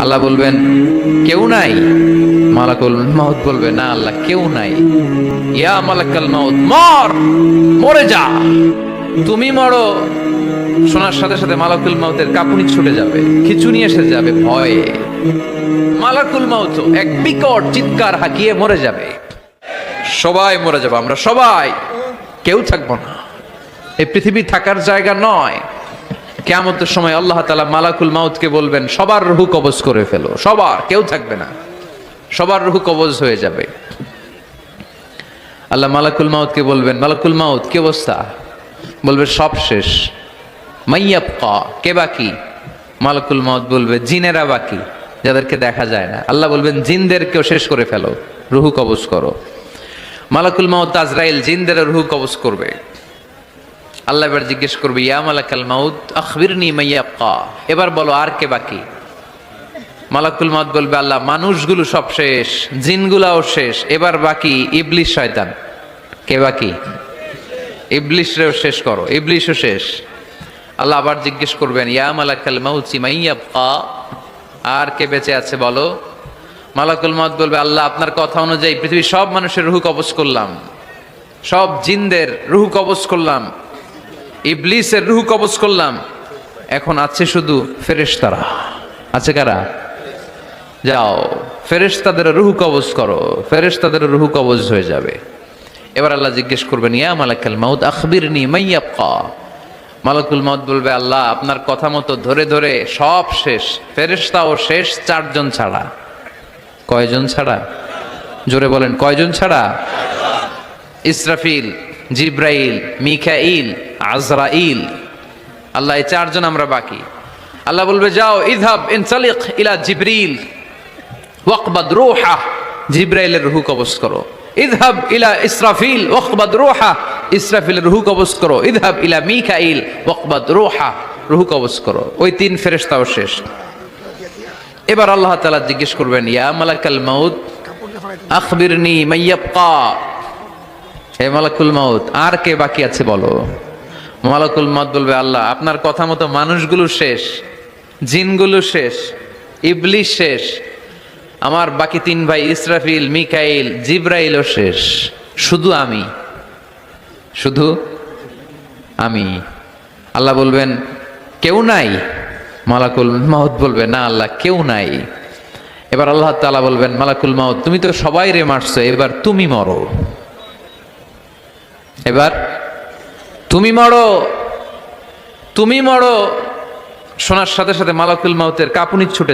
আল্লাহ বলবেন কেউ নাই। মালাকুল মাউত বলবে না আল্লাহ কেউ নাই। ইয়া মালাকাল মাউত মর, মরে যা, তুমি মরো। শোনার সাথে সাথে মালাকুল মাউতের কাঁপুনি ছুটে যাবে, খিঁচুনি এসে যাবে ভয়ে। মালাকুল মাউত এক বিকট চিৎকার হাঁকিয়ে মরে যাবে। সবাই মরে যাবো, আমরা সবাই, কেউ থাকবো না। এই পৃথিবী থাকার জায়গা নয়। কিয়ামতের সময় আল্লাহ তাআলা মালাকুল মাউতকে বলবেন সবার রূহ কবজ করে ফেলো, সবার, কেউ থাকবে না, সবার রূহ কবজ হয়ে যাবে। আল্লাহ মালাকুল মাউতকে বলবেন মালাকুল মাউত কি অবস্থা? বলবে সব শেষ। মাইয়াবকা, কে বাকি? মালাকুল মাউত বলবে জিনেরা বাকি, যাদেরকে দেখা যায় না। আল্লাহ বলবেন জিনদেরকেও শেষ করে ফেলো, রূহ কবজ করো। মালাকুল মাউত আজরাইল জিনদের রূহ কবজ করবে। আল্লাহ এবার জিজ্ঞেস করবে ইয়া মালাকাল মাউত আখবিরনি মাইয়াবকা, এবার বলো আর কে বাকি? মালাকুল মাউত বলবে আল্লাহ মানুষগুলো সব শেষ, জিনগুলাও শেষ, এবার বাকি ইবলিস শয়তান। কে বাকি? ইবলিসরেও শেষ করো, ইবলিসও শেষ। আল্লাহ আবার জিজ্ঞেস করবেন ইয়া মালাকাল মাউত মাইয়াবকা, আর কে বেঁচে আছে বলো। মালাকুল মাউত বলবে আল্লাহ আপনার কথা অনুযায়ী পৃথিবীর সব মানুষের রূহ কবজ করলাম, সব জিনদের রূহ কবজ করলাম, ইবলিসের রূহ কবজ করলাম, এখন আছে শুধু ফেরেশতারা। আছে কারা? যাও ফেরেশতাদের রূহ কবজ করো, ফেরেশতাদের রূহ কবজ হয়ে যাবে। এবার আল্লাহ জিজ্ঞেস করবেন ইয়া মালাকাল মাউত আখবিরনি মাইয়াবকা। মালাকুল মাউত বলবে আল্লাহ আপনার কথা মতো ধরে ধরে সব শেষ, ফেরেশতাও শেষ, চারজন ছাড়া। কয়জন ছাড়া? জোরে বলেন কয়জন ছাড়া? ইসরাফিল, জিব্রাইল, মিকাইল, আজরাইল। আল্লাহ এই চারজন আমরা বাকি। আল্লাহ বলবে যাও ইযহাব ইনসালিক ইলা জিবরিল ওয়াকবাদ রূহা, জিব্রাইলের রূহ কবজ করো। ইযহাব ইলা ইসরাফিল ওয়াকবাদ রূহা, ইসরাফিলের রূহ কবজ করো। ইযহাব ইলা মিকাইল ওয়াকবাদ রূহা, রূহ কবজ করো। ওই তিন ফেরেশতাও শেষ। এবার আল্লাহ তাআলা জিজ্ঞেস করবেন ইয়া মালাকাল মাউত আখবিরনি মাইয়াবকা, হে মালাকুল মাউত আর কে বাকি আছে বলো। মালাকুল মাউত বলবে আল্লাহ আপনার কথা মতো মানুষগুলো শেষ, জিনগুলো শেষ, ইবলিস শেষ, আমার বাকি তিন ভাই ইসরাফিল, মিকাইল, জিব্রাইলও শেষ, শুধু আমি, শুধু আমি। আল্লাহ বলবেন কেউ নাই? মালাকুল মাউত বলবে না আল্লাহ কেউ নাই। এবার আল্লাহ তাআলা বলবেন মালাকুল মাউত তুমি তো সবাই রে মারছো, এবার তুমি মরো, এবার তুমি মরো, তুমি মরো। শোনার সাথে সাথে মালাকুল মাউতের কাঁপুনি ছুটে যায়।